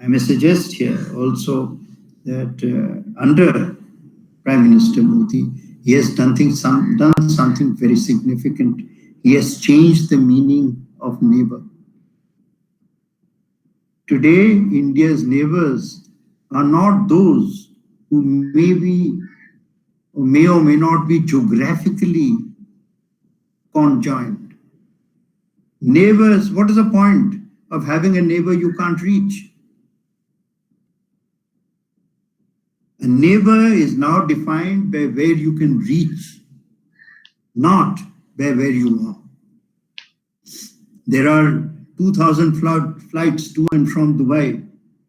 I may suggest here also that under Prime Minister Modi, he has done something very significant. He has changed the meaning of neighbor. Today, India's neighbors are not those who may or may not be geographically conjoined. Neighbors, what is the point of having a neighbor you can't reach? A neighbor is now defined by where you can reach, not by where you are. There are 2,000 flights to and from Dubai,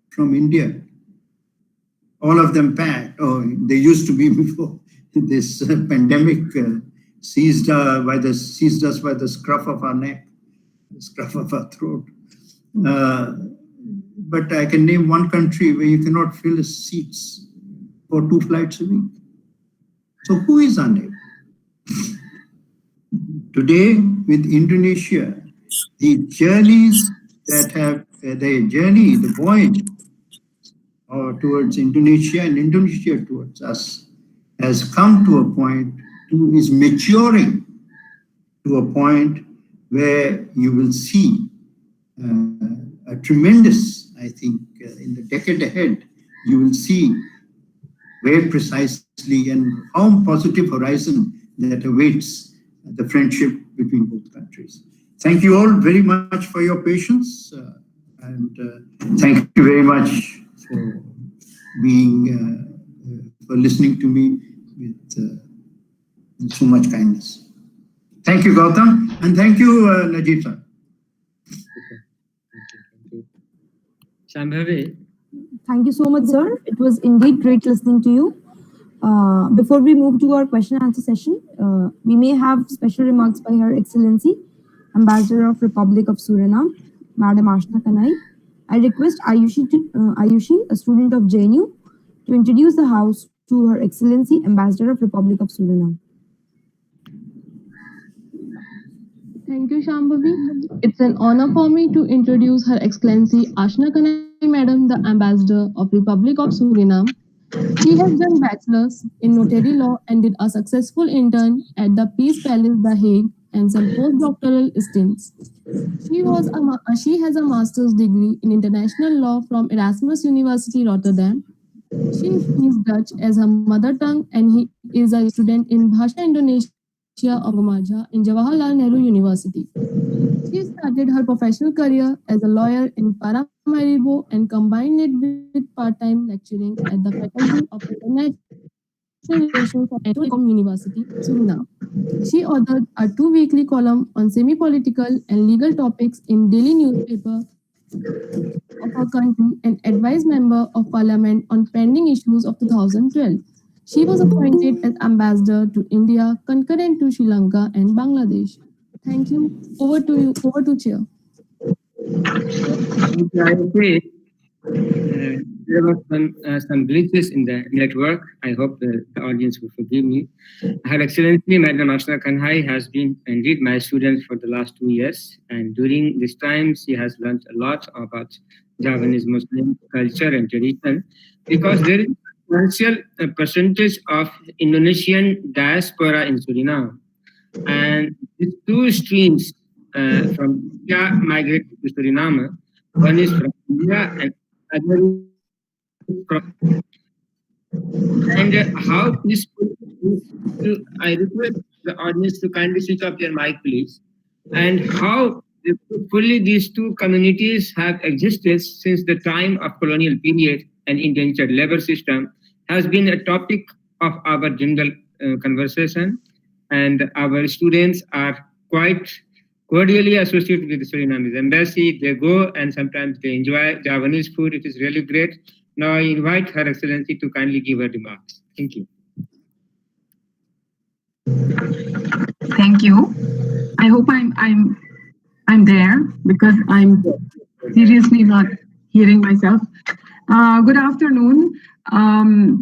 from India. All of them packed. Oh, they used to be before this pandemic seized us by the scruff of our neck, the scruff of our throat. But I can name one country where you cannot fill seats for 2 flights a week. So who is our neighbor? Today, with Indonesia, the journeys that have the voyage towards Indonesia and Indonesia towards us has come to a point, is maturing to a point where you will see a tremendous, I think, in the decade ahead, you will see where precisely and how positive horizon that awaits the friendship between both countries. Thank you all very much for your patience, and thank you very much for for listening to me with so much kindness. Thank you, Gautam, and thank you, Najib sir. Shambhavi. Thank you so much, sir. It was indeed great listening to you. Before we move to our question and answer session, we may have special remarks by Her Excellency, Ambassador of Republic of Suriname, Madam Ashna Kanai. I request Ayushi, a student of JNU, to introduce the House to Her Excellency, Ambassador of Republic of Suriname. Thank you, Shambhavi. It's an honor for me to introduce Her Excellency Ashna Kanai, Madam, the Ambassador of Republic of Suriname. She has done bachelor's in notary law and did a successful intern at the Peace Palace, The Hague, and some postdoctoral stints. She has a master's degree in international law from Erasmus University, Rotterdam. She speaks Dutch as her mother tongue, and he is a student in Bhasha Indonesia of Gamaja in Jawaharlal Nehru University. She started her professional career as a lawyer in Paramaribo and combined it with part-time lecturing at the Faculty of International Relations at University, Suriname. She authored a 2-weekly column on semi-political and legal topics in daily newspaper of her country and advised member of parliament on pending issues of 2012. She was appointed as ambassador to India, concurrent to Sri Lanka and Bangladesh. Thank you. Over to you. Over to Chair. There were some glitches in the network. I hope the audience will forgive me. Her Excellency Madam Ashna Kanhai has been indeed my student for the last 2 years, and during this time she has learned a lot about Javanese Muslim culture and tradition, because there is a substantial percentage of Indonesian diaspora in Suriname, and these 2 streams from India migrated to Suriname. One is from India and other from, and how peaceful I request the audience to kindly switch off their mic, please. And how fully these 2 communities have existed since the time of colonial period and indentured labor system has been a topic of our general conversation, and our students are quite cordially associated with the Suriname embassy. They go and sometimes they enjoy Javanese food. It is really great. Now I invite Her Excellency to kindly give her remarks. Thank you. Thank you. I hope I'm there, because I'm seriously not hearing myself. Good afternoon.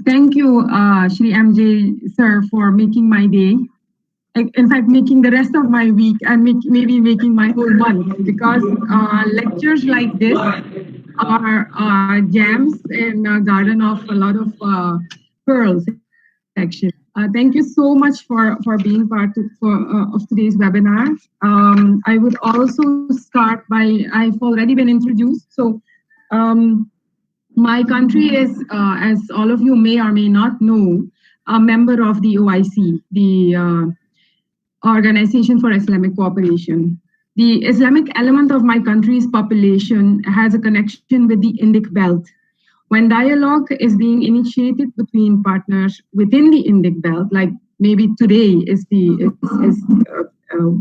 Thank you, Shri MJ sir, for making my day. In fact, making the rest of my week, and maybe making my whole month, because lectures like this are gems in a garden of a lot of pearls, actually. Thank you so much for being part of today's webinar. I would also start by, I've already been introduced. So my country is, as all of you may or may not know, a member of the OIC, the Organization for Islamic Cooperation. The Islamic element of my country's population has a connection with the Indic Belt. When dialogue is being initiated between partners within the Indic Belt, like maybe today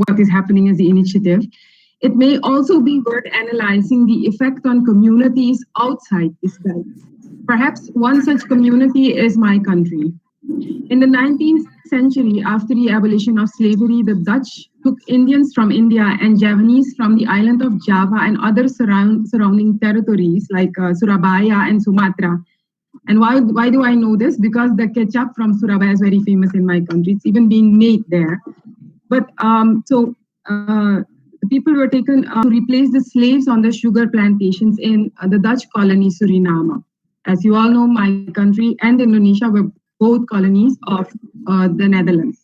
what is happening as the initiative, it may also be worth analyzing the effect on communities outside this belt. Perhaps one such community is my country. In the 19th century, after the abolition of slavery, the Dutch took Indians from India and Javanese from the island of Java and other surrounding territories like Surabaya and Sumatra. And why do I know this? Because the ketchup from Surabaya is very famous in my country. It's even being made there. But the people were taken to replace the slaves on the sugar plantations in the Dutch colony Suriname. As you all know, my country and Indonesia were both colonies of the Netherlands.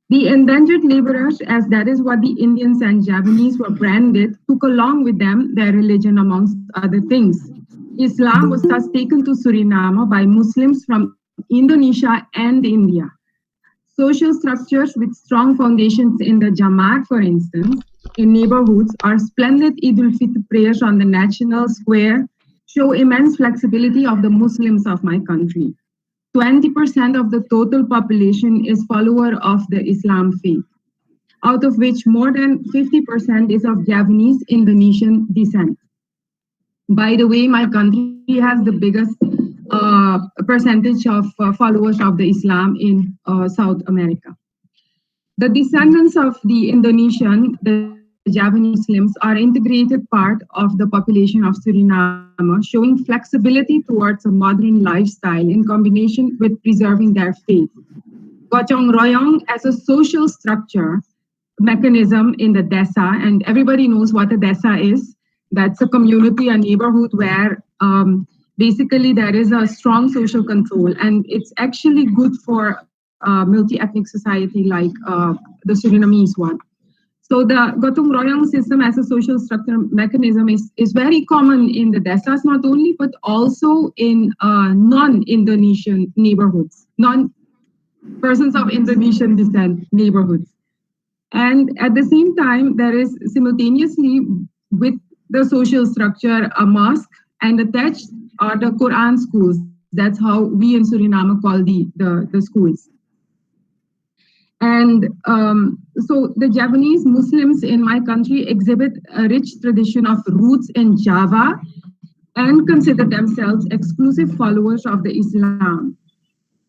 The endangered laborers, as that is what the Indians and Javanese were branded, took along with them their religion amongst other things. Islam was thus taken to Suriname by Muslims from Indonesia and India. Social structures with strong foundations in the Jamaat, for instance, in neighborhoods, or splendid Eid al-Fitr prayers on the national square show immense flexibility of the Muslims of my country. 20% of the total population is follower of the Islam faith, out of which more than 50% is of Javanese Indonesian descent. By the way, my country has the biggest percentage of followers of the Islam in South America. The descendants of the Indonesian, the Javanese Muslims are integrated part of the population of Suriname, showing flexibility towards a modern lifestyle in combination with preserving their faith. Gotong royong as a social structure mechanism in the desa, and everybody knows what a desa is. That's a community, a neighborhood where basically there is a strong social control, and it's actually good for multi-ethnic society like the Surinamese one. So the Gotong Royong system as a social structure mechanism is very common in the desas not only, but also in non-Indonesian neighborhoods, non-persons of Indonesian descent neighborhoods. And at the same time, there is simultaneously with the social structure a mosque, and attached are the Quran schools. That's how we in Suriname call the schools. And so the Javanese Muslims in my country exhibit a rich tradition of roots in Java and consider themselves exclusive followers of the Islam.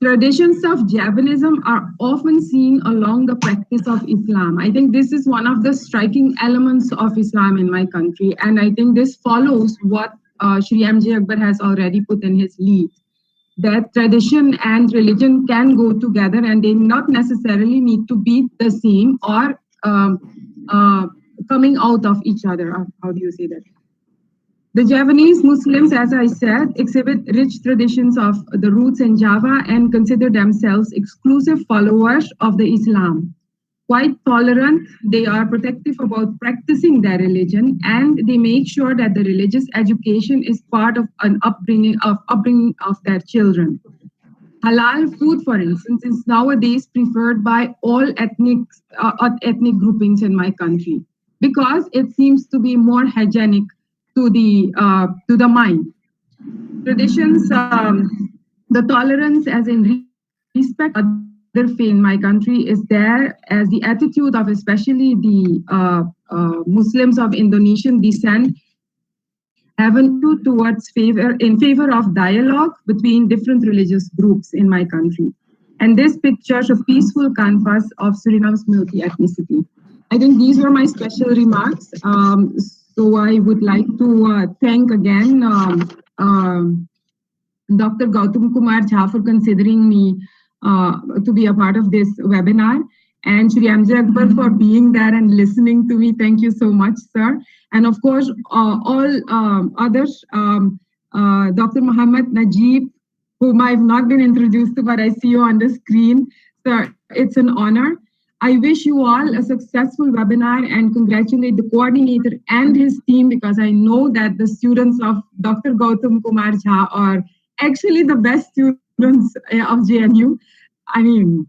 Traditions of Javanism are often seen along the practice of Islam. I think this is one of the striking elements of Islam in my country. And I think this follows what Shri M.J. Akbar has already put in his lead, that tradition and religion can go together and they not necessarily need to be the same or coming out of each other. How do you say that? The Javanese Muslims, as I said, exhibit rich traditions of the roots in Java and consider themselves exclusive followers of the Islam. Quite tolerant, they are protective about practicing their religion, and they make sure that the religious education is part of an upbringing of their children. Halal food, for instance, is nowadays preferred by all ethnic groupings in my country because it seems to be more hygienic to the mind. Traditions, the tolerance as in respect other faith in my country is there, as the attitude of especially the Muslims of Indonesian descent have an attitude towards in favor of dialogue between different religious groups in my country. And this pictures a peaceful canvas of Suriname's multi-ethnicity. I think these were my special remarks. So I would like to thank again Dr. Gautam Kumar Jha for considering me to be a part of this webinar. and Shri Amjad Akbar for being there and listening to me. Thank you so much, sir. And of course, all others, Dr. Muhammad Najib, whom I've not been introduced to, but I see you on the screen. Sir, it's an honor. I wish you all a successful webinar and congratulate the coordinator and his team, because I know that the students of Dr. Gautam Kumar Jha are actually the best students of JNU. I mean,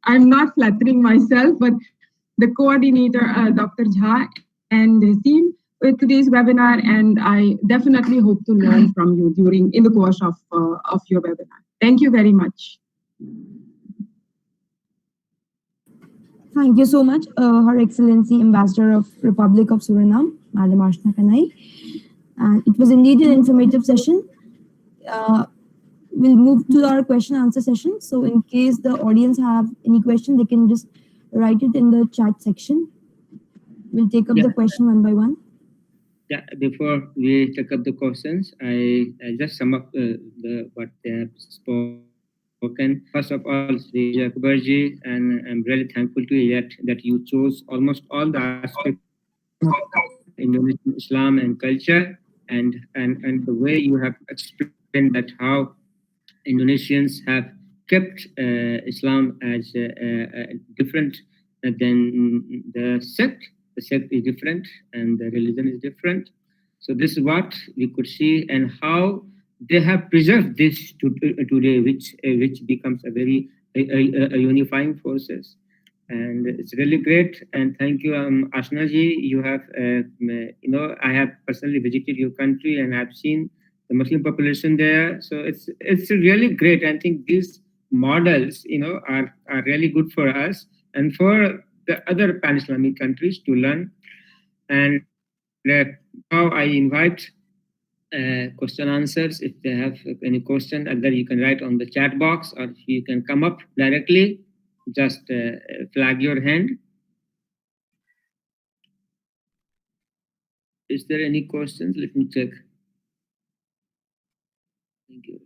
I'm not flattering myself, but the coordinator, Dr. Jha, and his team with today's webinar, and I definitely hope to learn from you in the course of your webinar. Thank you very much. Thank you so much, Her Excellency Ambassador of Republic of Suriname, Madam Ashna Kanai. And it was indeed an informative session. We'll move to our question answer session. So in case the audience have any question, they can just write it in the chat section. We'll take up the question one by one. Yeah, before we take up the questions, I just sum up what they have spoken. First of all, Sri Akbarji, and I'm really thankful to you that you chose almost all the aspects of Indonesian Islam and culture, and the way you have explained that how Indonesians have kept Islam as different than the sect. The sect is different and the religion is different. So this is what we could see, and how they have preserved this today, which becomes a very unifying forces. And it's really great. And thank you, Ashna ji. You have, I have personally visited your country and I've seen the Muslim population there. So it's really great. I think these models, are really good for us and for the other pan-Islamic countries to learn. And now I invite question answers. If they have any question, either you can write on the chat box or you can come up directly. Just flag your hand. Is there any questions? Let me check. Thank you.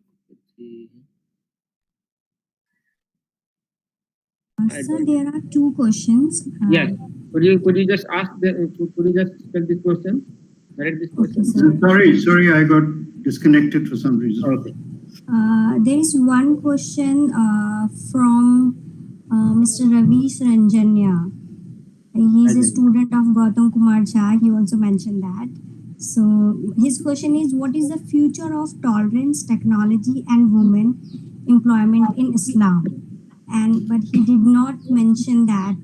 Sir, there are two questions. Yes. Could you just ask could you just take this question? Direct this question. Sorry, I got disconnected for some reason. Okay. There is one question from Mr. Ravi Ranjanya. He is a student of Gautam Kumar Jha. He also mentioned that. So his question is, what is the future of tolerance, technology, and women employment in Islam? But he did not mention that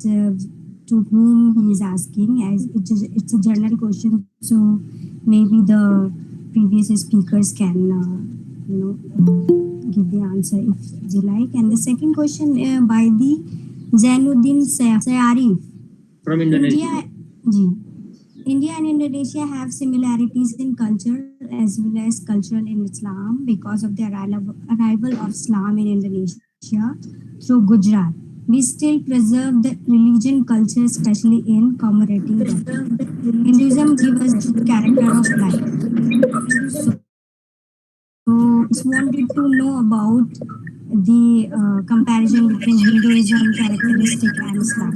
to whom he is asking, as it's a general question. So maybe the previous speakers can, give the answer if they like. And the second question by the Zainuddin Sayarif. From Indonesia. India and Indonesia have similarities in culture as well as cultural in Islam because of the arrival of Islam in Indonesia through Gujarat. We still preserve the religion culture, especially in commemorating them. Hinduism gives us the character of life. So just wanted to know about the comparison between Hinduism characteristic and Islam.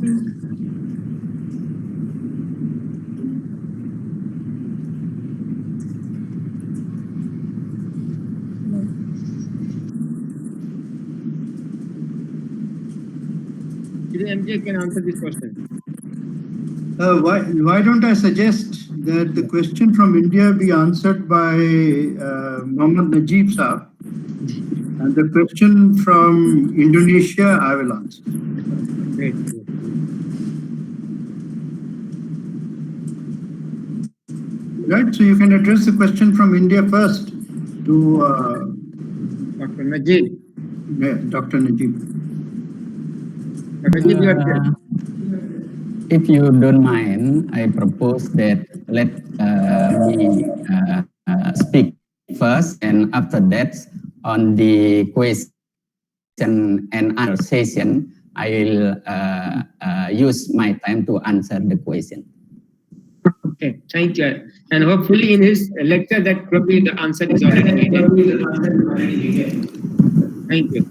MJ can answer this question. Why don't I suggest that the question from India be answered by Muhammad Najib Saab, and the question from Indonesia I will answer. Great. Right, so you can address the question from India first to Dr. Najib. Yeah, Dr. Najib. If you don't mind, I propose that let me speak first, and after that, on the question and answer session, I will use my time to answer the question. Okay, thank you. And hopefully in his lecture that probably the answer is already given. Thank you.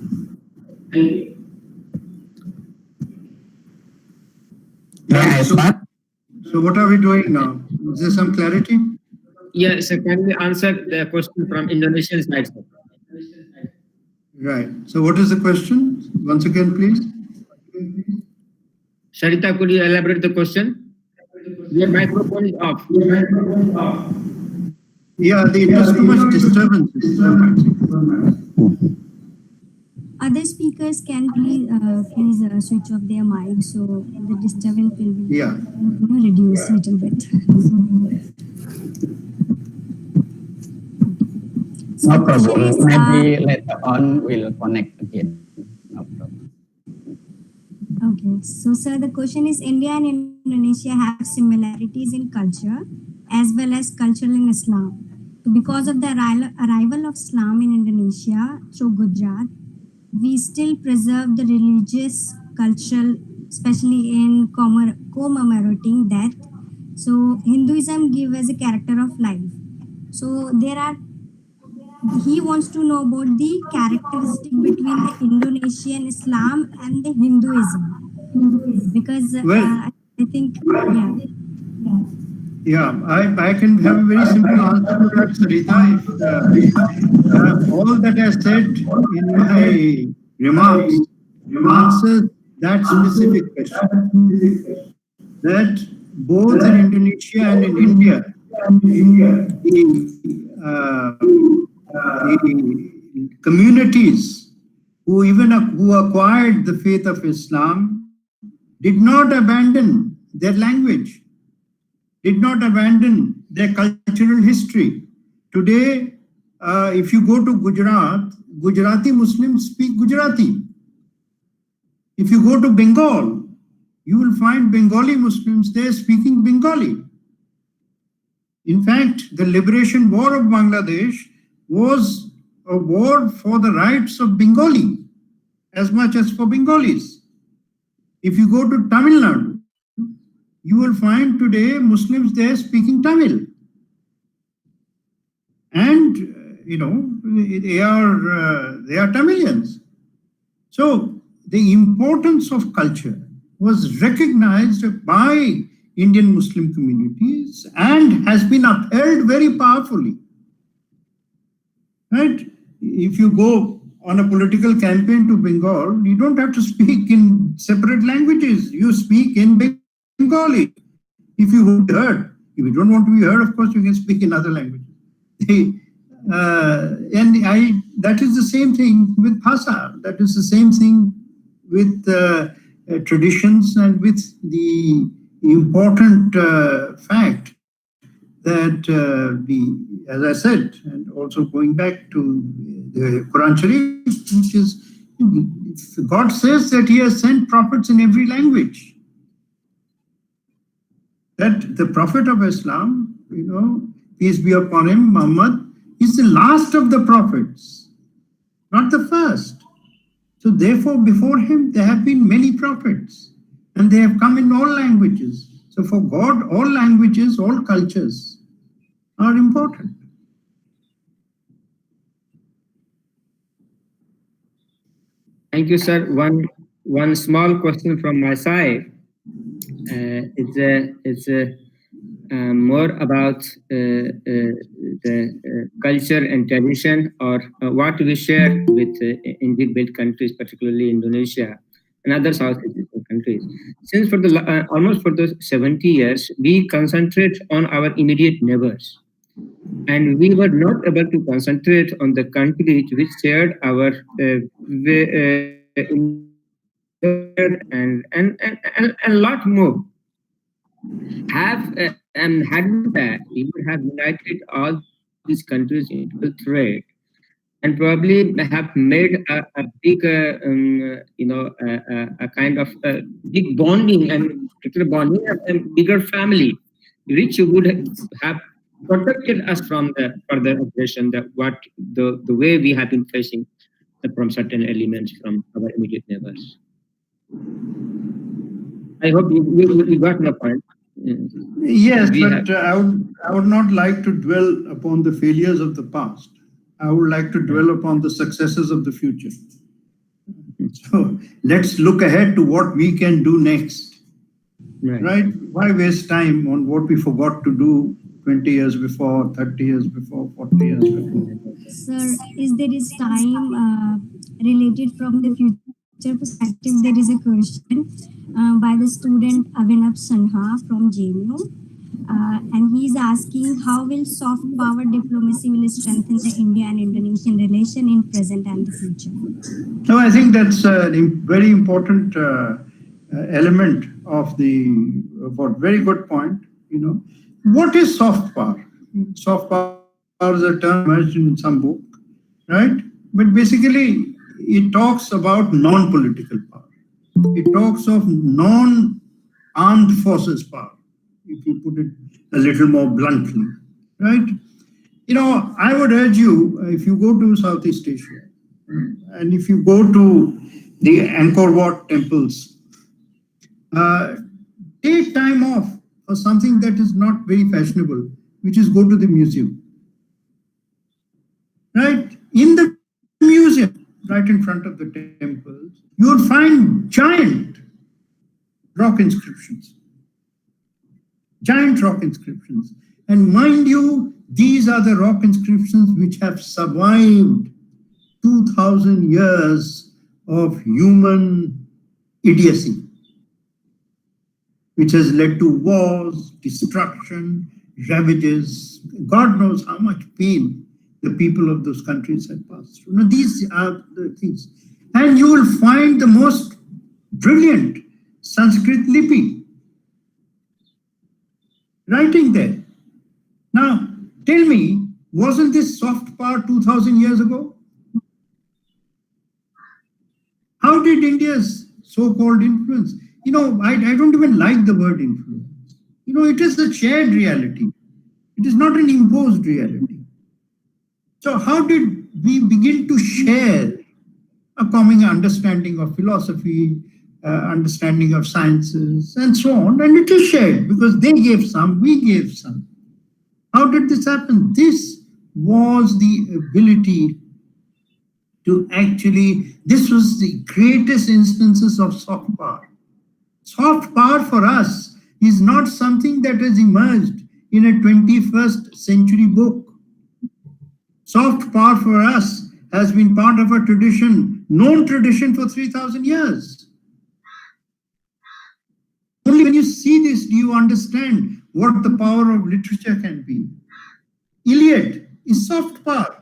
May I start? So what are we doing now? Is there some clarity? Yes, so can we answer the question from Indonesian side, sir? Right. So what is the question? Once again, please. Sarita, could you elaborate the question? Your microphone is off. Yeah, there's too much disturbance. Other speakers can please switch off their mic so the disturbance will be reduced a little bit. So No the question problem. is, Maybe later on we'll connect again. No problem. okay, so sir, the question is, India and Indonesia have similarities in culture as well as culture in Islam. So because of the arrival of Islam in Indonesia through Gujarat, we still preserve the religious, cultural, especially in commemorating death. So Hinduism gives as a character of life. So he wants to know about the characteristic between the Indonesian Islam and the Hinduism. Because I think, Yeah, I can have a very simple answer to that, Sarita. If, all that I said in my remarks answers that specific question. That both in Indonesia and in India, the communities who acquired the faith of Islam did not abandon their language, did not abandon their cultural history. Today, if you go to Gujarat, Gujarati Muslims speak Gujarati. If you go to Bengal, you will find Bengali Muslims there speaking Bengali. In fact, the liberation war of Bangladesh was a war for the rights of Bengali as much as for Bengalis. If you go to Tamil Nadu, you will find today Muslims there speaking Tamil. And, they are Tamilians. So the importance of culture was recognized by Indian Muslim communities and has been upheld very powerfully. Right? If you go on a political campaign to Bengal, you don't have to speak in separate languages. You speak in Bengali. If you want to be heard, if you don't want to be heard, of course, you can speak in other languages. That is the same thing with Bhasa. That is the same thing with traditions and with the important fact that as I said, and also going back to the Quran Sharif, which is, God says that He has sent prophets in every language. That the Prophet of Islam, peace be upon him, Muhammad, is the last of the prophets, not the first. So therefore, before him, there have been many prophets, and they have come in all languages. So for God, all languages, all cultures are important. Thank you, sir. One small question from my side. It's more about the culture and tradition, or what we share with indeed built countries, particularly Indonesia and other Southeast Asian countries. Since for the almost for the 70 years, we concentrate on our immediate neighbors, and we were not able to concentrate on the countries which shared our and a lot more. Had that, we would have united all these countries into trade, and probably have made a big, a kind of big bonding and bigger family, which would have protected us from the further aggression, the way we have been facing from certain elements from our immediate neighbors. I hope you got my point. Yes, but I would not like to dwell upon the failures of the past. I would like to dwell upon the successes of the future. So let's look ahead to what we can do next. right? Why waste time on what we forgot to do 20 years before, 30 years before, 40 years before? Sir, is there is time related from the future perspective? There is a question by the student Avinav Sanha from JMU. And he's asking how will soft power diplomacy will strengthen the India and Indonesian relation in present and the future? No, I think that's a very important element of very good point. What is soft power? Soft power is a term emerged in some book, right? But basically, it talks about non-political power. It talks of non-armed forces power, if you put it a little more bluntly, right? I would urge you, if you go to Southeast Asia, and if you go to the Angkor Wat temples, take time off for something that is not very fashionable, which is go to the museum. Right? In the museum, right in front of the temples, you will find giant rock inscriptions. Giant rock inscriptions. And mind you, these are the rock inscriptions which have survived 2,000 years of human idiocy, which has led to wars, destruction, ravages. God knows how much pain the people of those countries have passed through. Now, these are the things. And you will find the most brilliant Sanskrit lipi writing there. Now, tell me, wasn't this soft power 2,000 years ago? How did India's so-called influence? I don't even like the word influence. It is a shared reality. It is not an imposed reality. So how did we begin to share a common understanding of philosophy, understanding of sciences, and so on? And it is shared because they gave some, we gave some. How did this happen? This was the ability to this was the greatest instances of soft power. Soft power for us is not something that has emerged in a 21st century book. Soft power for us has been part of a tradition, known tradition for 3,000 years. Only when you see this do you understand what the power of literature can be. Iliad is soft power.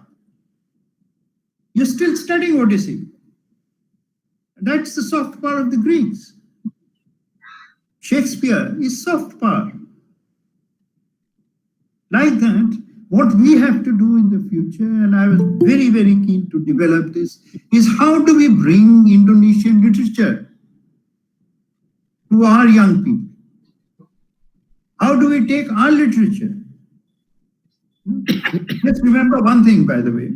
You're still studying Odyssey. That's the soft power of the Greeks. Shakespeare is soft power. Like that, what we have to do in the future, and I was very, very keen to develop this, is how do we bring Indonesian literature to our young people? How do we take our literature? Just remember one thing, by the way.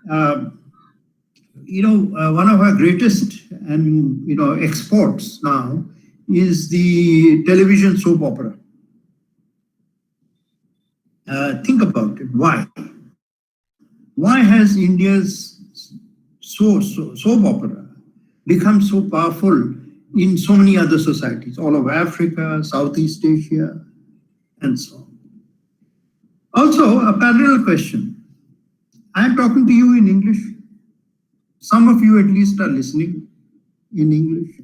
One of our greatest and exports now is the television soap opera. Think about it. Why? Why has India's soap opera become so powerful in so many other societies, all of Africa, Southeast Asia, and so on? Also, a parallel question. I am talking to you in English. Some of you at least are listening in English.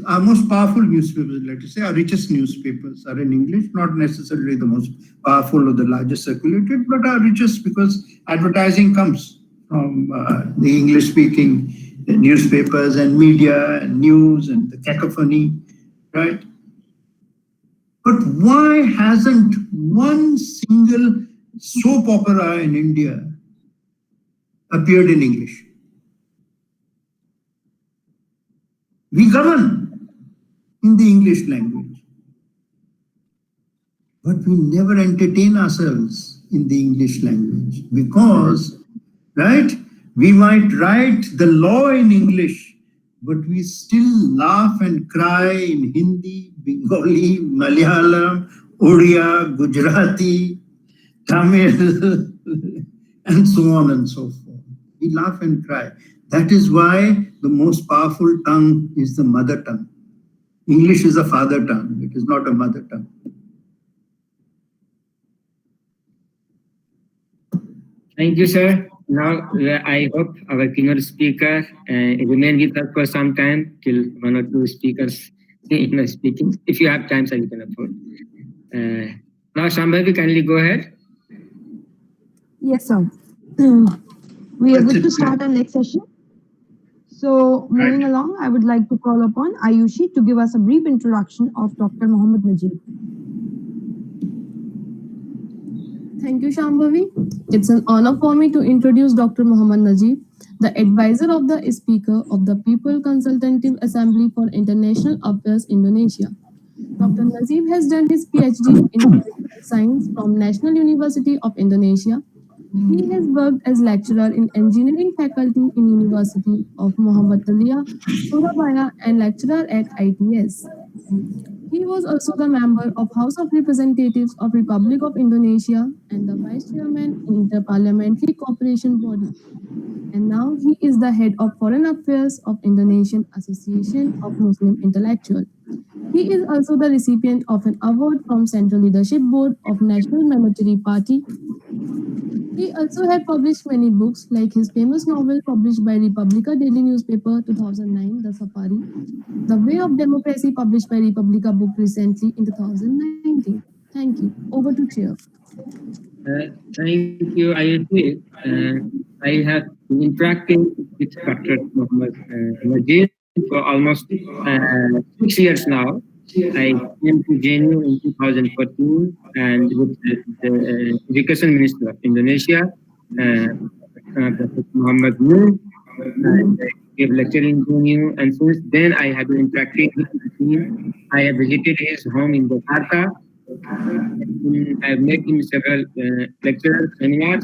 Our most powerful newspapers, let us say, our richest newspapers are in English, not necessarily the most powerful or the largest circulated, but our richest because advertising comes from the English-speaking newspapers and media and news and the cacophony, right? But why hasn't one single soap opera in India appeared in English? We govern in the English language, but we never entertain ourselves in the English language because, right, we might write the law in English, but we still laugh and cry in Hindi, Bengali, Malayalam, Odia, Gujarati, Tamil, and so on and so forth. We laugh and cry. That is why the most powerful tongue is the mother tongue. English is a father tongue. It is not a mother tongue. Thank you, sir. Now, I hope our keynote speaker remain with us for some time till one or two speakers speaking. If you have time, sir, you can afford. Now, Shambhavi, kindly go ahead. Yes, sir. We are good to start our next session. So, moving along, I would like to call upon Ayushi to give us a brief introduction of Dr. Mohammed Najib. Thank you, Shambhavi. It's an honor for me to introduce Dr. Mohammed Najib, the advisor of the Speaker of the People Consultative Assembly for International Affairs, Indonesia. Dr. Najib has done his PhD in political science from National University of Indonesia. He has worked as lecturer in engineering faculty in University of Muhammadiyah, Surabaya, and lecturer at ITS. He was also the member of House of Representatives of Republic of Indonesia and the vice chairman in Interparliamentary Cooperation Body. And now he is the head of Foreign Affairs of Indonesian Association of Muslim Intellectuals. He is also the recipient of an award from Central Leadership Board of National Monetary Party. He also had published many books, like his famous novel published by Republica Daily Newspaper 2009, The Safari, The Way of Democracy published by Republica book recently in 2019. Thank you. Over to Chair. Thank you, Ayushi. I have been interacting with Dr. Mohammed Najib for almost 6 years now. I came to JNU in 2014 and with the Education Minister of Indonesia, Dr. Muhammad Nur, and I gave lecture in JNU, and since then I have been interacting with him. I have visited his home in Jakarta. I have met him several lectures, seminars,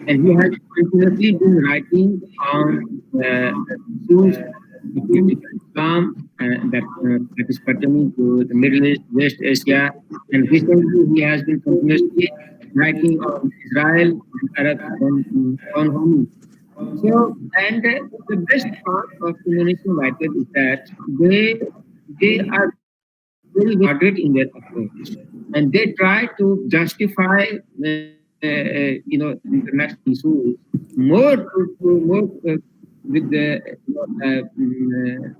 and he has continuously been writing on issues of Islam that is pertaining to the Middle East, West Asia, and recently he has been continuously writing on Israel and Arab on. So, and the best part of Indonesian writers is that they are very moderate in their approach, and they try to justify international issues more with the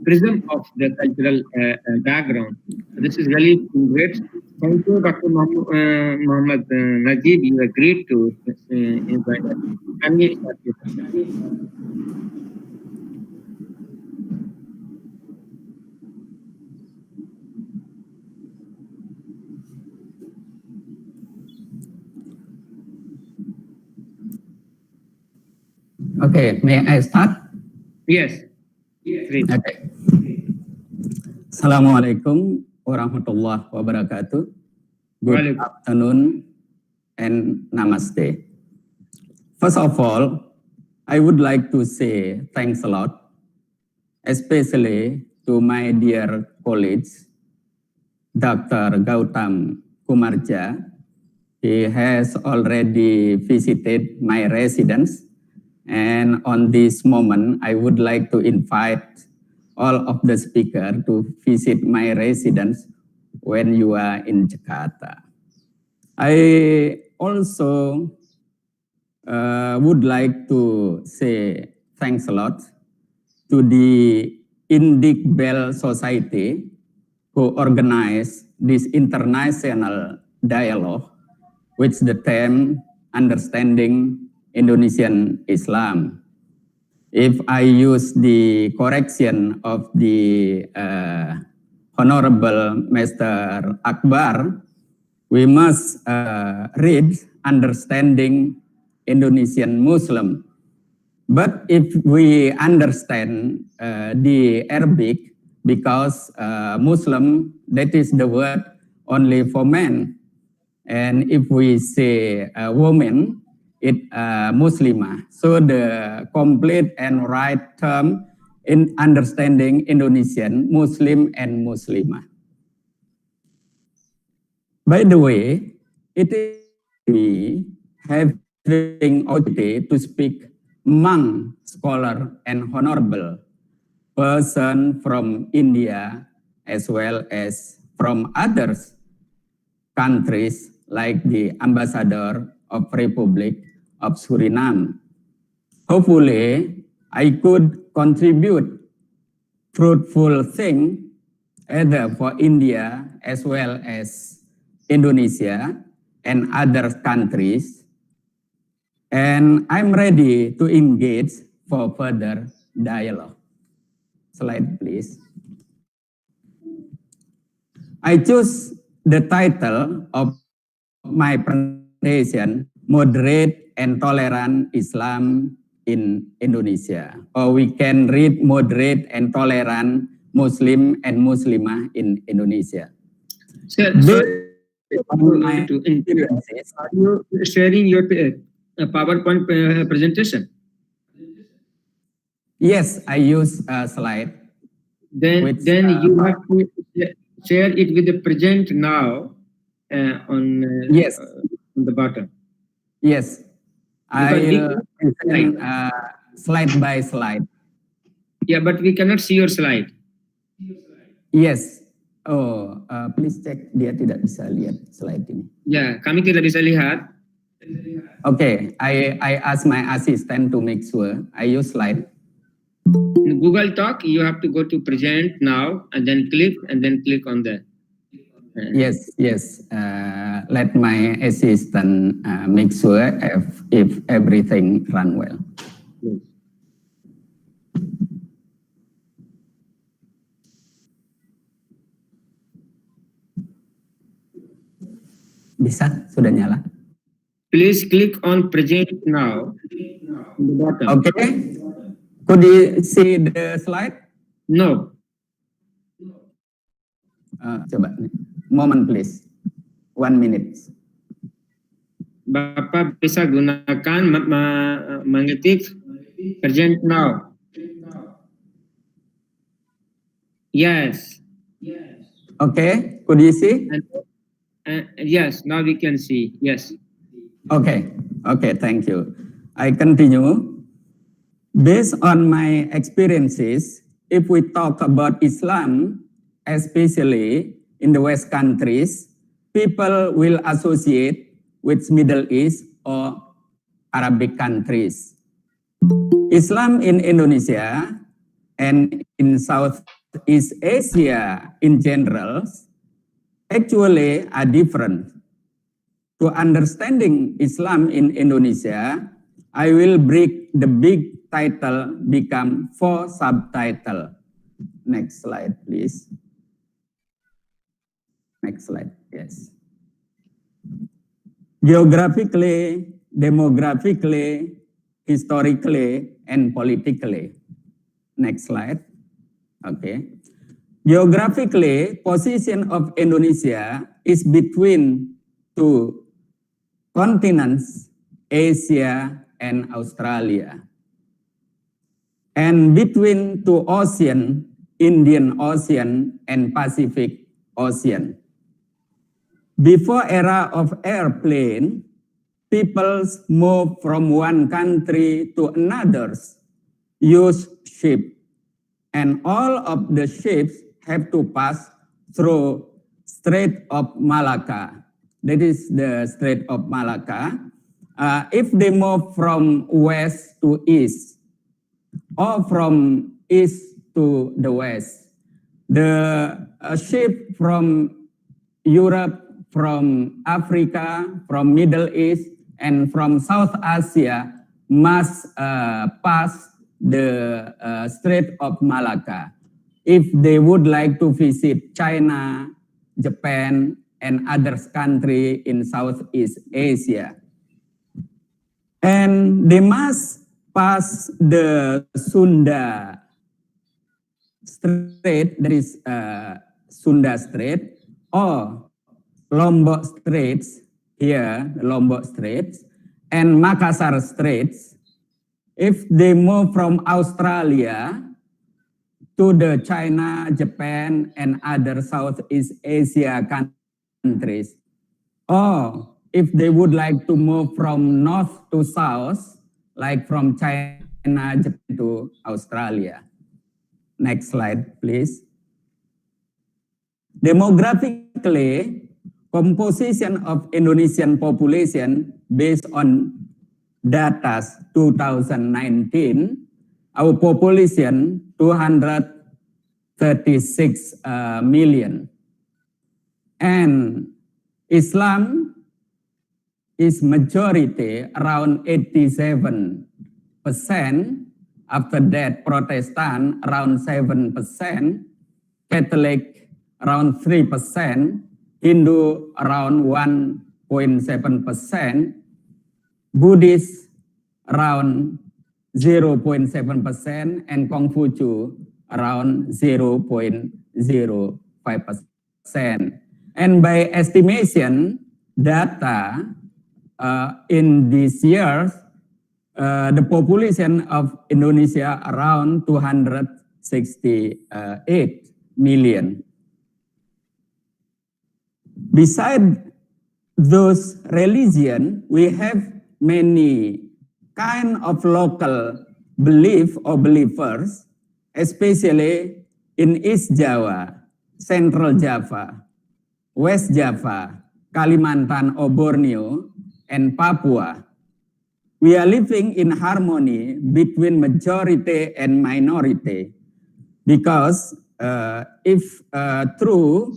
prism of the cultural background. This is really great. Thank you, Dr. Mohammed Najib. You agreed to invite us. Can we start with Okay, may I start? Yes. Please. Okay. Assalamualaikum warahmatullahi wabarakatuh. Good afternoon and namaste. First of all, I would like to say thanks a lot, especially to my dear colleagues, Dr. Gautam Kumarja. He has already visited my residence. And on this moment, I would like to invite all of the speakers to visit my residence when you are in Jakarta. I also would like to say thanks a lot to the Indic Bell Society who organized this international dialogue with the theme Understanding Indonesian Islam. If I use the correction of the Honorable Mr. Akbar, we must read Understanding Indonesian Muslim. But if we understand the Arabic, because Muslim, that is the word only for men. And if we say woman, it Muslimah. So the complete and right term in understanding Indonesian, Muslim and Muslimah. By the way, it is me having opportunity to speak monk, scholar, and honorable person from India as well as from other countries like the ambassador of Republic of Suriname. Hopefully, I could contribute fruitful thing either for India as well as Indonesia and other countries. And I'm ready to engage for further dialogue. Slide, please. I choose the title of my presentation, Moderate and Tolerant Islam in Indonesia. Or we can read Moderate and Tolerant Muslim and Muslimah in Indonesia. Sir, are you sharing your PowerPoint presentation? Yes, I use a slide. Then you have to share it with the present now on yes on the bottom. Yes, I present slide by slide. Yeah, but we cannot see your slide. Yes. Oh, please check dia tidak bisa lihat slide ini. Ya, kami tidak bisa lihat. Okay, I ask my assistant to make sure I use slide. In Google Talk, you have to go to present now and then click on the. Yes. Let my assistant make sure if everything run well. Yes. Bisa? Sudah nyala? Please click on present now on the bottom. Okay. Could you see the slide? No. Coba. Moment please. 1 minute. Bapak bisa gunakan mengetik present now. Yes. Okay. Could you see? Yes. Now we can see. Yes. Okay. Thank you. I continue. Based on my experiences, if we talk about Islam, especially in the West countries, people will associate with Middle East or Arabic countries. Islam in Indonesia and in Southeast Asia in general actually are different. To understanding Islam in Indonesia, I will break the big title become 4 subtitle. Next slide, please. Next slide, yes. Geographically, demographically, historically, and politically. Next slide. Okay. Geographically, position of Indonesia is between 2 continents, Asia and Australia. And between 2 oceans, Indian Ocean and Pacific Ocean. Before era of airplane, people move from one country to another, use ship. And all of the ships have to pass through Strait of Malacca. That is the Strait of Malacca. If they move from west to east or from east to the west, the ship from Europe, from Africa, from Middle East, and from South Asia must pass the Strait of Malacca if they would like to visit China, Japan, and other countries in Southeast Asia. And they must pass the Sunda Strait, that is Sunda Strait, or Lombok Straits, here, Lombok Straits, and Makassar Straits. If they move from Australia to the China, Japan, and other Southeast Asia countries, or if they would like to move from north to south like from China, Japan to Australia. Next slide, please. Demographically, composition of Indonesian population based on data 2019, our population 236 million. And Islam is majority around 87%. After that, Protestant around 7%, Catholic around 3%, Hindu around 1.7%, Buddhist around 0.7%, and Confucius around 0.05%. And by estimation data, in these years, the population of Indonesia around 268 million. Besides those religion, we have many kind of local belief or believers, especially in East Java, Central Java, West Java, Kalimantan or Borneo, and Papua. We are living in harmony between majority and minority, because if true,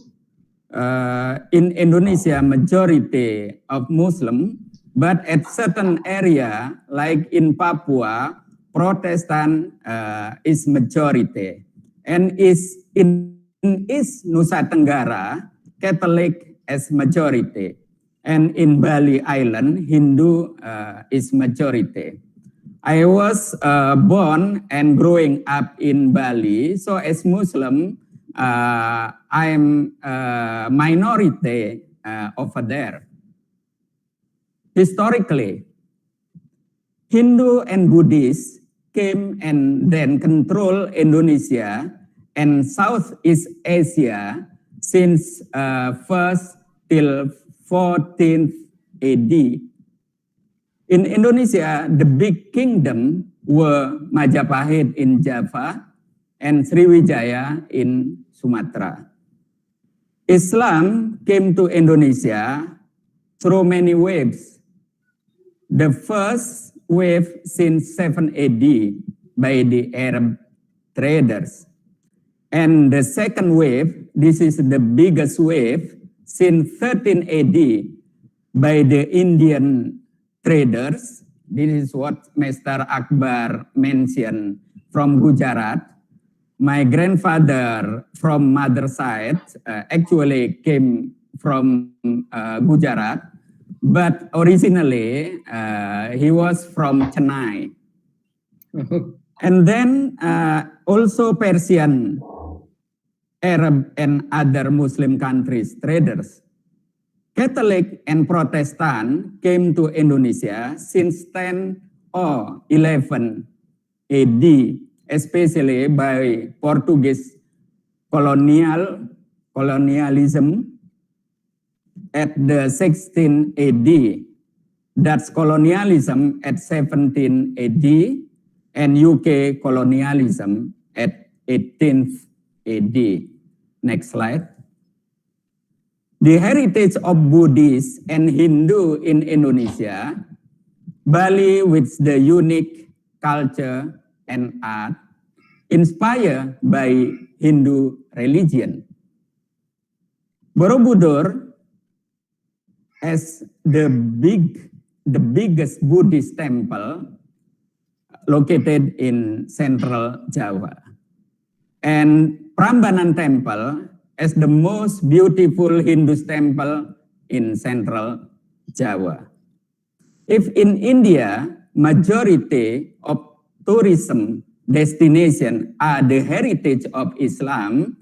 in Indonesia, majority of Muslim, but at certain area, like in Papua, Protestant is majority. And is in East Nusa Tenggara, Catholic as majority. And in Bali Island, Hindu is majority. I was born and growing up in Bali, so as Muslim, I'm a minority over there. Historically, Hindu and Buddhists came and then control Indonesia and Southeast Asia since 1st till 14th AD. In Indonesia, the big kingdom were Majapahit in Java and Sriwijaya in Sumatra. Islam came to Indonesia through many waves. The first wave since 7 AD by the Arab traders. And the second wave, this is the biggest wave, since 13 AD by the Indian traders. This is what Master Akbar mentioned from Gujarat. My grandfather from mother side actually came from Gujarat, but originally he was from Chennai. And then also Persian, Arab and other Muslim countries traders. Catholic and Protestant came to Indonesia since 10 or 11 AD, especially by Portuguese colonialism at the 16 AD, Dutch colonialism at 17 AD, and UK colonialism at 18th AD. Next slide. The heritage of Buddhist and Hindu in Indonesia, Bali with the unique culture and art, inspired by Hindu religion. Borobudur as the biggest Buddhist temple located in Central Java. And Prambanan Temple as the most beautiful Hindu temple in Central Java. If in India, majority of tourism destination are the heritage of Islam,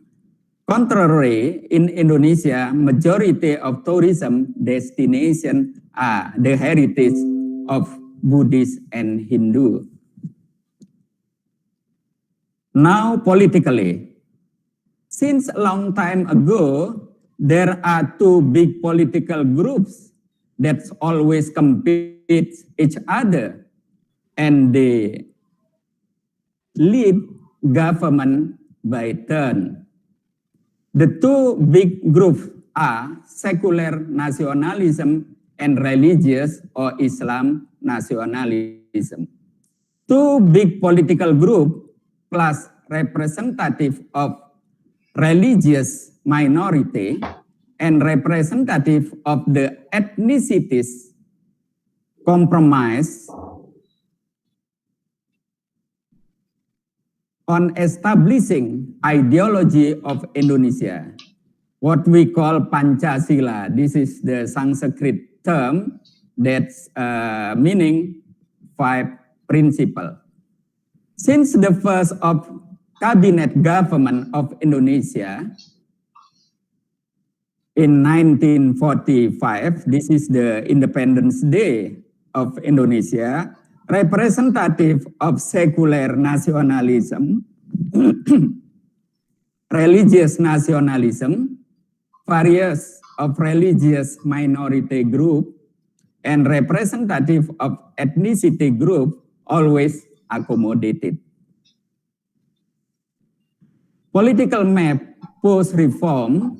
contrary, in Indonesia, majority of tourism destination are the heritage of Buddhist and Hindu. Now politically, since a long time ago, there are two big political groups that always compete each other. and they lead government by turn. The two big groups are secular nationalism and religious or Islam nationalism. Two big political groups plus representative of religious minority and representative of the ethnicities compromise on establishing ideology of Indonesia, what we call Pancasila. This is the Sanskrit term that's meaning 5 principles. Since the first of cabinet government of Indonesia in 1945, this is the Independence Day of Indonesia, representative of secular nationalism, religious nationalism, various of religious minority group, and representative of ethnicity group always accommodated. Political map post-reform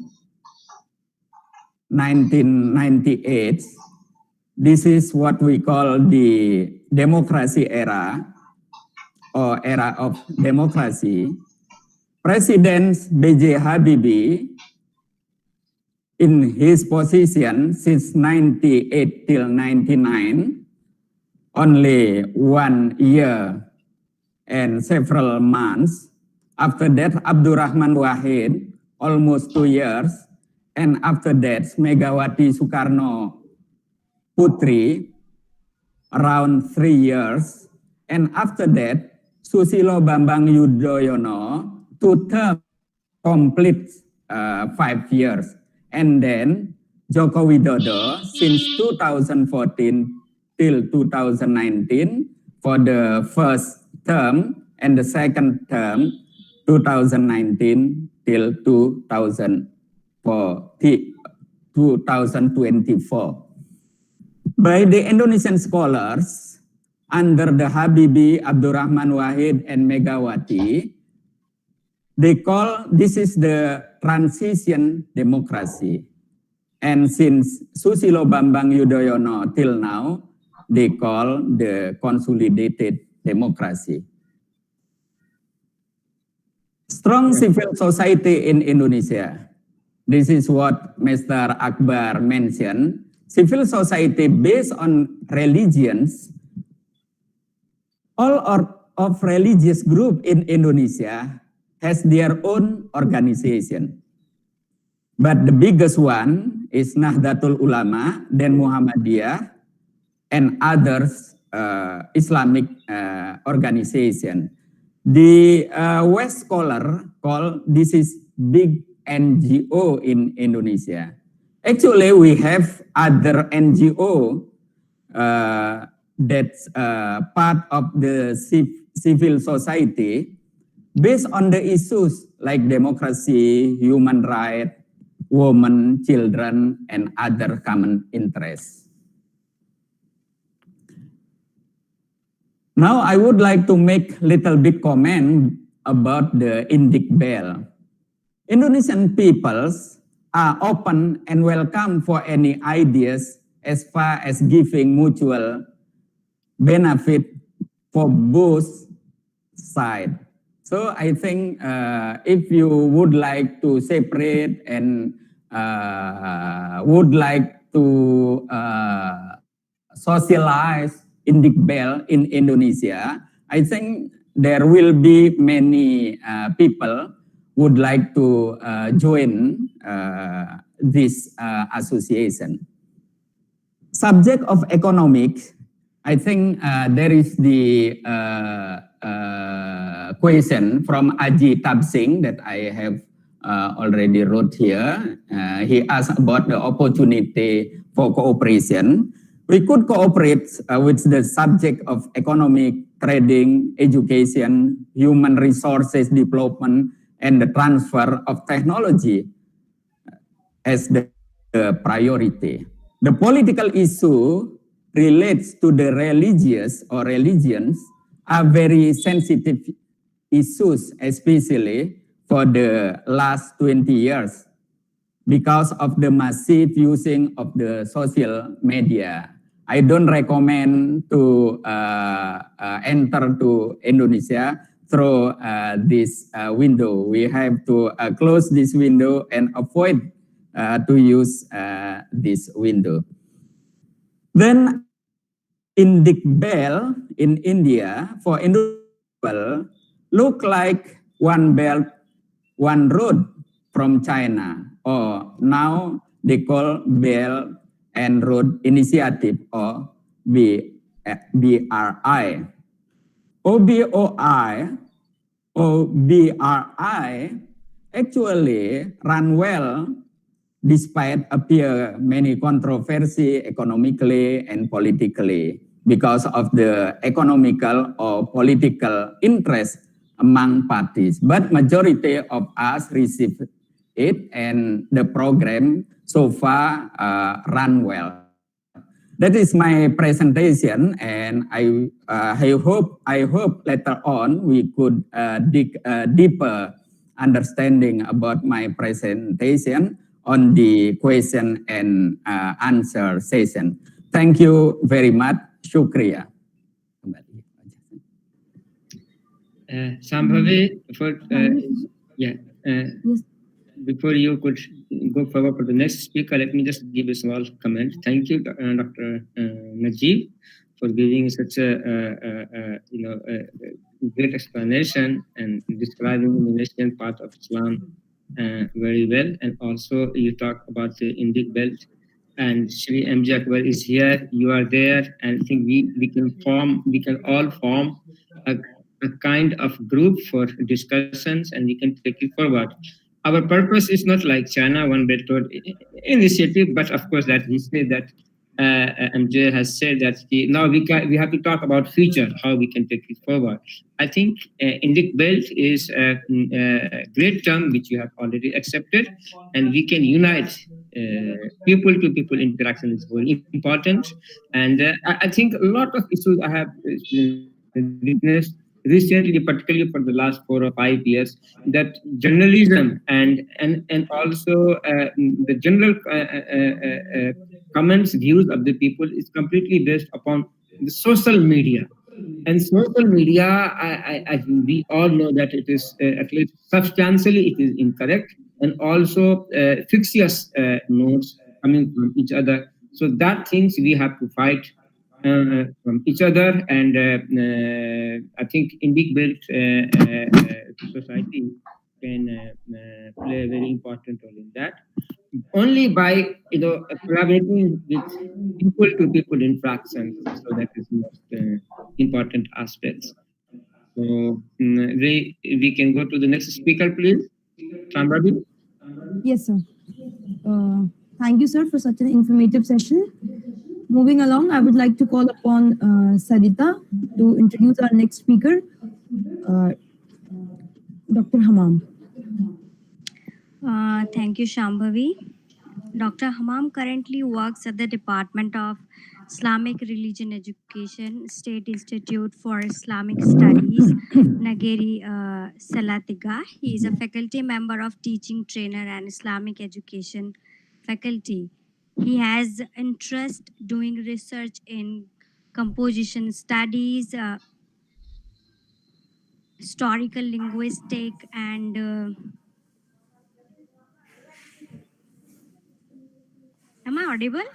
1998, this is what we call the democracy era or era of democracy. President B.J. Habibie in his position since 98 till 99, only 1 year and several months. After that, Abdurrahman Wahid, almost 2 years. And after that, Megawati Soekarno Putri, around 3 years. And after that, Susilo Bambang Yudhoyono, 2 terms, complete 5 years. And then Joko Widodo, since 2014 till 2019, for the first term, and the second term, 2019 till 2024. By the Indonesian scholars, under the Habibie, Abdurrahman Wahid, and Megawati, they call this is the transition democracy. And since Susilo Bambang Yudhoyono till now, they call the consolidated democracy. Strong civil society in Indonesia. This is what Mr. Akbar mentioned. Civil society based on religions. All of religious group in Indonesia has their own organization. But the biggest one is Nahdlatul Ulama, then Muhammadiyah, and others Islamic organization. The West scholar call this is big NGO in Indonesia. Actually, we have other NGO that's part of the civil society based on the issues like democracy, human rights, women, children, and other common interests. Now I would like to make little bit comment about the Indik Bell. Indonesian peoples are open and welcome for any ideas as far as giving mutual benefit for both sides. So I think if you would like to separate and would like to socialize Indik Bell in Indonesia, I think there will be many people would like to join this association. Subject of economics, I think there is the question from Aji Tabsing that I have already wrote here. He asked about the opportunity for cooperation. We could cooperate with the subject of economic, trading, education, human resources development, and the transfer of technology as the priority. The political issue relates to the religious or religions are very sensitive issues, especially for the last 20 years because of the massive using of the social media. I don't recommend to enter to Indonesia through this window. We have to close this window and avoid to use this window. Then Indic Belt in India for individual look like one belt, one road from China, or now they call Belt and Road Initiative or BRI. BRI actually run well despite appear many controversy economically and politically because of the economical or political interest among parties. But majority of us receive it and the program so far run well. That is my presentation, and I hope later on we could dig deeper understanding about my presentation on the question and answer session. Thank you very much. Shukriya. Shambhavi, Yes. before you could go forward for the next speaker, let me just give a small comment. Thank you, Dr. Najib, for giving such a great explanation and describing the Indonesian part of Islam very well. And also you talk about the Indic Belt, and Shri M.J. Akbar is here, you are there, and I think we can all form a kind of group for discussions, and we can take it forward. Our purpose is not like China One Belt Road Initiative, but of course that he said that MJ has said that now we have to talk about future, how we can take it forward. I think Indic Belt is a great term which you have already accepted, and we can unite people to people interaction is very important. And I think a lot of issues I have witnessed recently, particularly for the last 4 or 5 years, that journalism and also the general comments, views of the people is completely based upon the social media. And social media, we all know that it is at least substantially it is incorrect, and also fictitious notes coming from each other. So that things we have to fight from each other, and I think Indic Belt society can play a very important role in that. Only by collaborating with people to people interactions, so that is most important aspects. So we can go to the next speaker, please. Shambhavi. Yes, sir. Thank you, sir, for such an informative session. Moving along, I would like to call upon Sarita to introduce our next speaker, Dr. Hammam. Thank you, Shambhavi. Dr. Hammam currently works at the Department of Islamic Religion Education, State Institute for Islamic Studies, Nageri Salatiga. He is a faculty member of Teaching Trainer and Islamic Education faculty. He has interest doing research in composition studies, historical linguistic, and am I audible?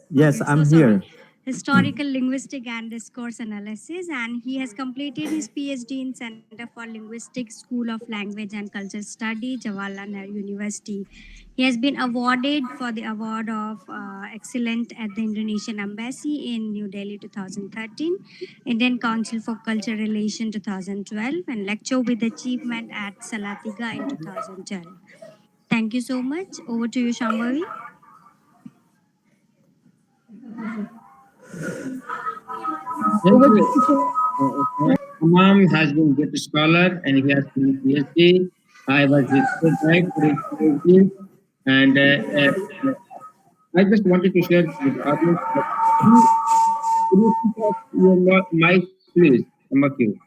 Yes, I'm here. Historical linguistic and discourse analysis, and he has completed his PhD in Center for Linguistics, School of Language and Culture Study, Jawaharlal Nehru University. He has been awarded for the award of excellent at the Indonesian Embassy in New Delhi 2013, Indian Council for Culture Relation 2012, and lecture with achievement at Salatiga in 2012. Thank you so much. Over to you, Shambhavi. Imam has been a great scholar, and he has been PhD. I was his student for his PhD, and I just wanted to share with the audience that could you switch off your mic, please, some of you.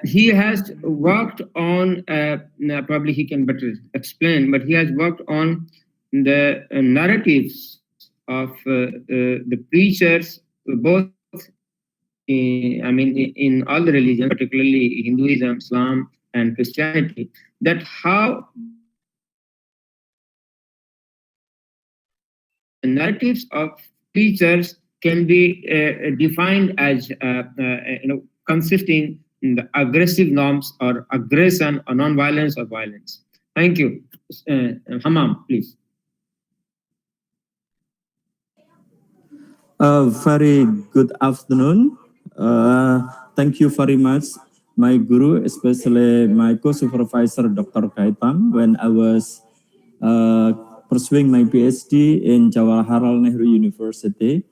He has worked on, probably he can better explain, but he has worked on the narratives of the preachers, both in all the religions, particularly Hinduism, Islam, and Christianity, that how the narratives of preachers can be defined as consisting in the aggressive norms or aggression or non-violence or violence. Thank you. Hammam, please. Very good afternoon. Thank you very much, my guru, especially my co-supervisor, Dr. Kaitam, when I was pursuing my PhD in Jawaharlal Nehru University.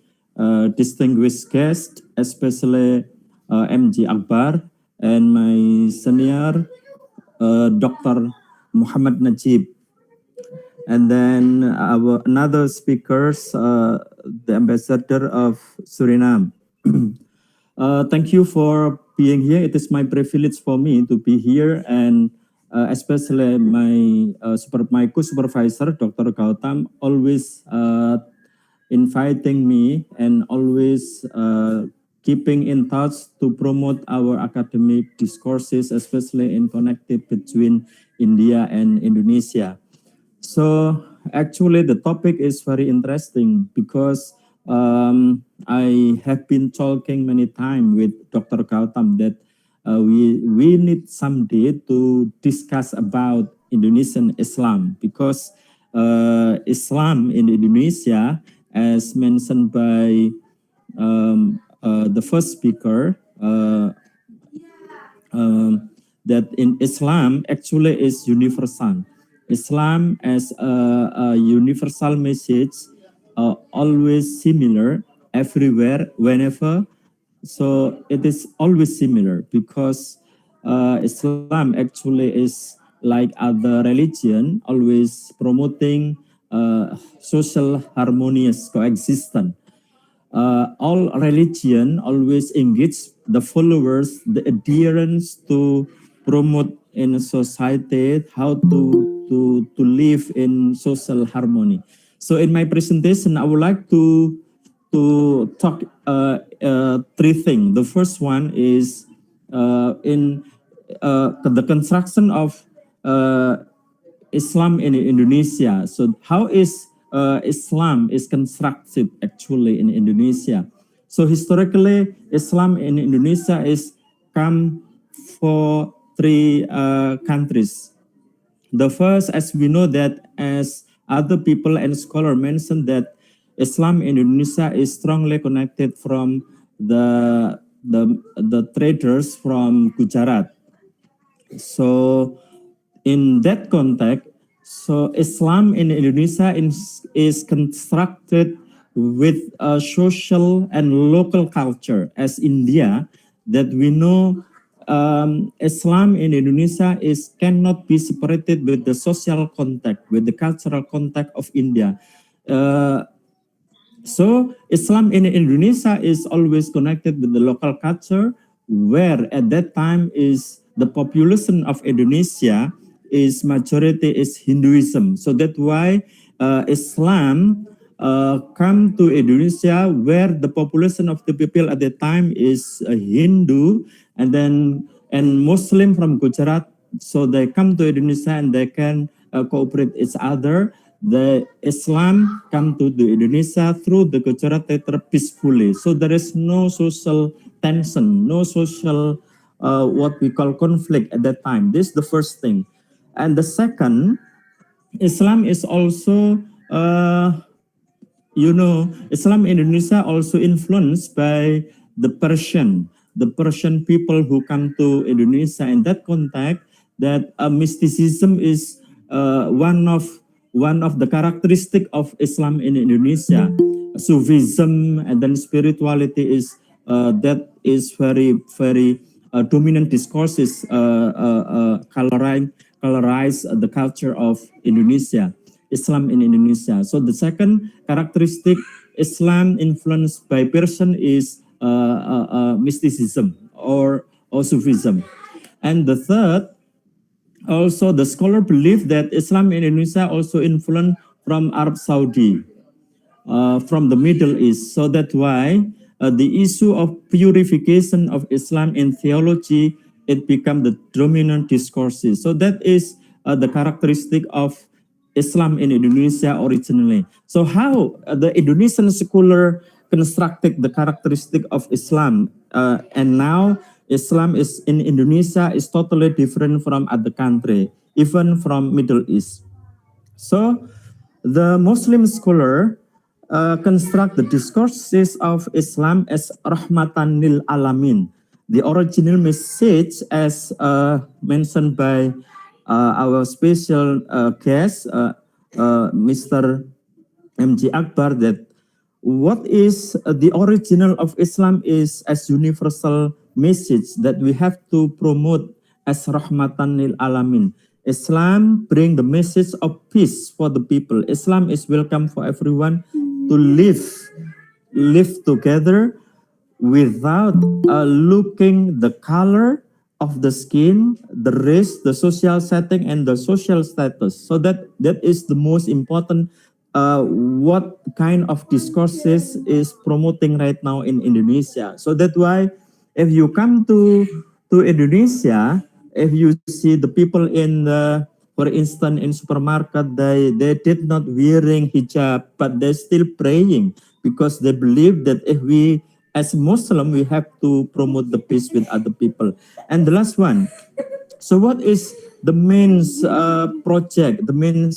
Distinguished guests, especially MG Akbar, and my senior, Dr. Muhammad Najib. And then another speakers, the ambassador of Suriname. Thank you for being here. It is my privilege for me to be here, and especially my my co-supervisor, Dr. Gautam, always inviting me and always keeping in touch to promote our academic discourses, especially in connected between India and Indonesia. So actually the topic is very interesting because I have been talking many times with Dr. Gautam that we need someday to discuss about Indonesian Islam, because Islam in Indonesia, as mentioned by the first speaker, that in Islam actually is universal. Islam as a universal message, always similar everywhere, whenever. So it is always similar because Islam actually is like other religion, always promoting social harmonious coexistence. All religion always engage the followers, the adherents to promote in a society how to live in social harmony. So in my presentation, I would like to talk three things. The first one is in the construction of Islam in Indonesia. So how is Islam is constructed actually in Indonesia? So historically, Islam in Indonesia is come for three countries. The first, as we know that, as other people and scholars mentioned, that Islam in Indonesia is strongly connected from the traders from Gujarat. So in that context, so Islam in Indonesia is constructed with a social and local culture, as India, that we know Islam in Indonesia cannot be separated with the social contact, with the cultural contact of India. So Islam in Indonesia is always connected with the local culture, where at that time is the population of Indonesia is majority is Hinduism. So that's why Islam come to Indonesia, where the population of the people at that time is Hindu, and Muslim from Gujarat. So they come to Indonesia and they can cooperate each other. The Islam come to the Indonesia through the Gujarat peacefully. So there is no social tension, no social what we call conflict at that time. This is the first thing. And the second, Islam is also, Islam in Indonesia also influenced by the Persian people who come to Indonesia. In that context, that mysticism is one of the characteristic of Islam in Indonesia. Sufism and then spirituality is that is very dominant discourses colorize the culture of Indonesia. Islam in Indonesia. So the second characteristic, Islam influenced by Persian, is mysticism or Sufism. And the third, also the scholar believe that Islam in Indonesia also influenced from Arab Saudi, from the Middle East. So that's why the issue of purification of Islam in theology, it become the dominant discourses. So that is the characteristic of Islam in Indonesia originally. So how the Indonesian scholar constructed the characteristic of Islam, and now Islam is in Indonesia is totally different from other country, even from Middle East. So the Muslim scholar construct the discourses of Islam as rahmatan lil alamin. The original message, as mentioned by our special guest, Mr. MJ Akbar, that what is the original of Islam is as universal message that we have to promote as rahmatan lil alamin. Islam bring the message of peace for the people. Islam is welcome for everyone to live together without looking the color of the skin, the race, the social setting, and the social status. So that is the most important. What kind of discourses is promoting right now in Indonesia? So that's why if you come to Indonesia, if you see the people in the, for instance, in supermarket, they did not wearing hijab, but they're still praying because they believe that if we, as Muslim, we have to promote the peace with other people. And the last one, so what is the main project, the main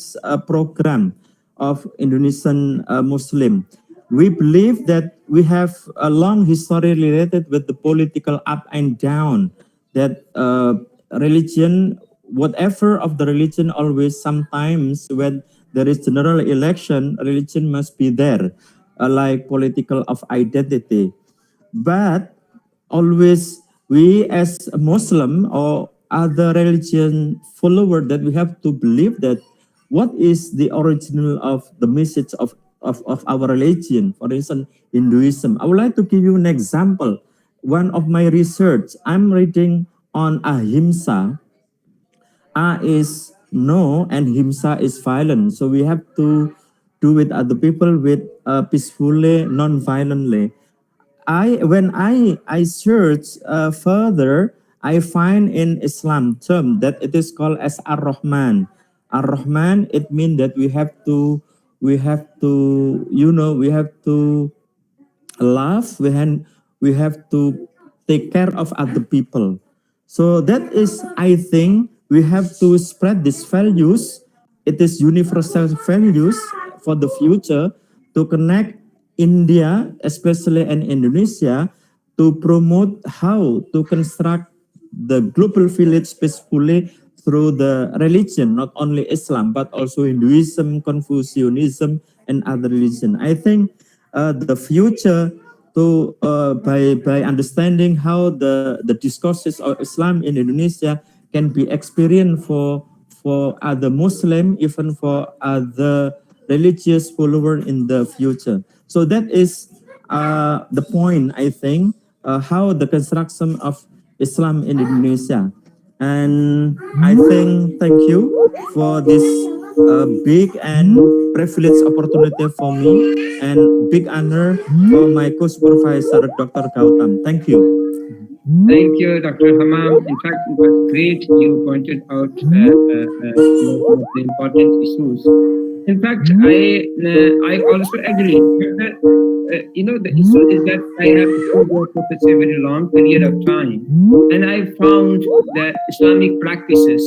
program of Indonesian Muslim? We believe that we have a long history related with the political up and down, that religion, whatever of the religion, always sometimes when there is general election, religion must be there, like political of identity. But always we as a Muslim or other religion follower, that we have to believe that what is the original of the message of our religion. For instance, Hinduism. I would like to give you an example. One of my research, I'm reading on ahimsa. A is no and himsa is violent. So we have to do with other people with peacefully, non-violently. When I search further, I find in Islam term that it is called as Ar-Rahman. Ar-Rahman, it means that we have to love, we have to take care of other people. So that is, I think, we have to spread these values. It is universal values for the future to connect India, especially in Indonesia, to promote how to construct the global village peacefully through the religion, not only Islam, but also Hinduism, Confucianism, and other religion. I think the future to by understanding how the discourses of Islam in Indonesia can be experienced for other Muslim, even for other religious follower in the future. So that is the point, I think, how the construction of Islam in Indonesia. And I think, thank you for this big and privileged opportunity for me, and big honor for my co-supervisor, Dr. Gautam. Thank you. Thank you, Dr. Hammam. In fact, it was great. You pointed out some of the important issues. In fact, I also agree that the issue is that I have studied for such a very long period of time, and I found that Islamic practices,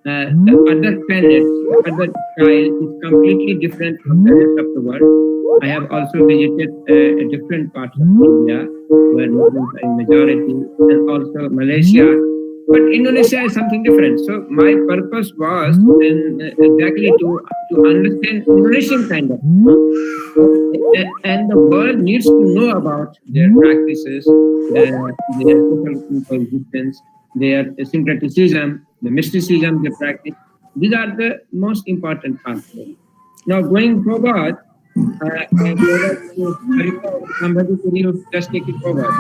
the other planets, the other style is completely different from the rest of the world. I have also visited different parts of India where Muslims are in majority, and also Malaysia. But Indonesia is something different. So my purpose was exactly to understand Indonesian kind of, and the world needs to know about their practices, their social coexistence, their syncretism, the mysticism they practice. These are the most important parts. Now, going forward, I would like to request somebody to you just take it forward.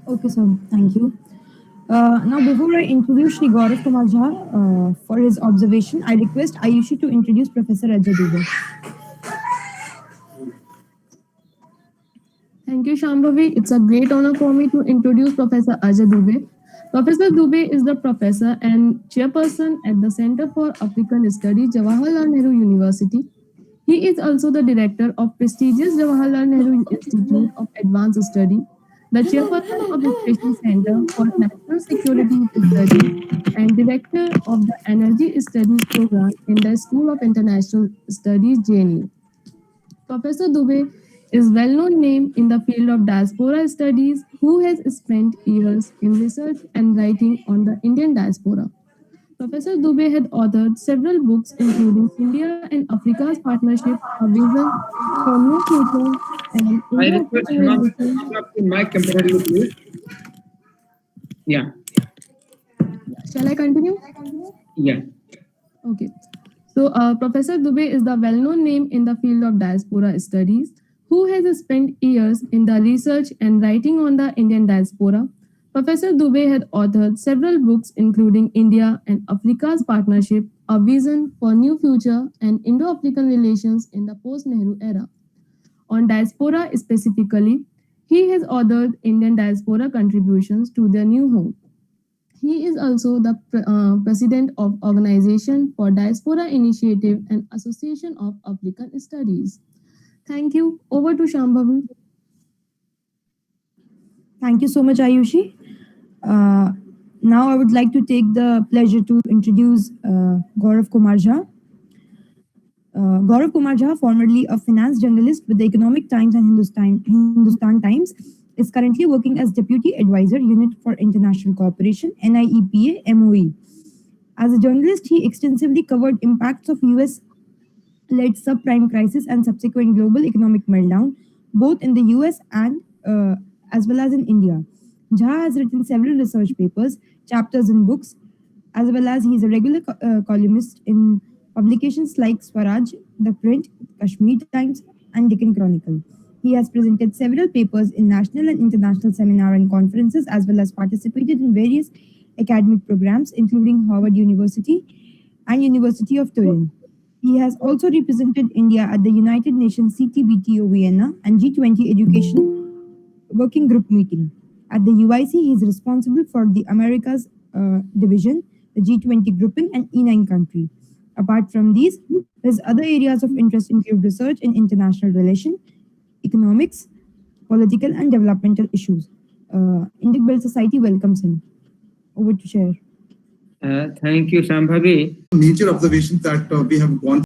Okay, sir. Thank you. Now, before I introduce Shri Gaurav Kumar Jha for his observation, I request Ayushi to introduce Professor Ajay Dubey. Thank you, Shambhavi. It's a great honor for me to introduce Professor Ajay Dubey. Professor Dubey is the professor and chairperson at the Center for African Studies, Jawaharlal Nehru University. He is also the director of prestigious Jawaharlal Nehru Institute of Advanced Study, the chairperson of the Special Center for National Security Studies, and director of the Energy Studies program in the School of International Studies, JNU. Professor Dubey is well-known name in the field of diaspora studies who has spent years in research and writing on the Indian diaspora. Professor Dubey had authored several books including India and Africa's Partnership, A Vision for New Future and I request Indo-African Hemant to Relations. turn up the mic temporarily, please. Yeah, Shall I continue? yeah. Okay. So, Professor Dubey is the well-known name in the field of diaspora studies who has spent years in the research and writing on the Indian diaspora. Professor Dubey had authored several books including India and Africa's Partnership, A Vision for New Future and Indo-African Relations in the post-Nehru era. On diaspora specifically, he has authored Indian diaspora contributions to their new home. He is also the president of Organization for Diaspora Initiative and Association of African Studies. Thank you. Over to Shambhavi. Thank you so much, Ayushi. Now I would like to take the pleasure to introduce Gaurav Kumar Jha. Gaurav Kumar Jha, formerly a finance journalist with the Economic Times and Hindustan Times, is currently working as Deputy Advisor, Unit for International Cooperation, NIEPA MOE. As a journalist, he extensively covered impacts of US-led subprime crisis and subsequent global economic meltdown, both in the US and as well as in India. Jha has written several research papers, chapters in books, as well as he is a regular columnist in publications like Swaraj, The Print, Kashmir Times, and Deccan Chronicle. He has presented several papers in national and international seminar and conferences, as well as participated in various academic programs, including Harvard University and University of Turin. He has also represented India at the United Nations CTBTO Vienna and G20 Education Working Group meeting. At the UIC, he is responsible for the Americas division, the G20 grouping, and E9 country. Apart from these, his other areas of interest include research in international relations, economics, political and developmental issues. Indic Bell Society welcomes him. Over to Chair. Thank you, Shambhavi. Major observations that we have gone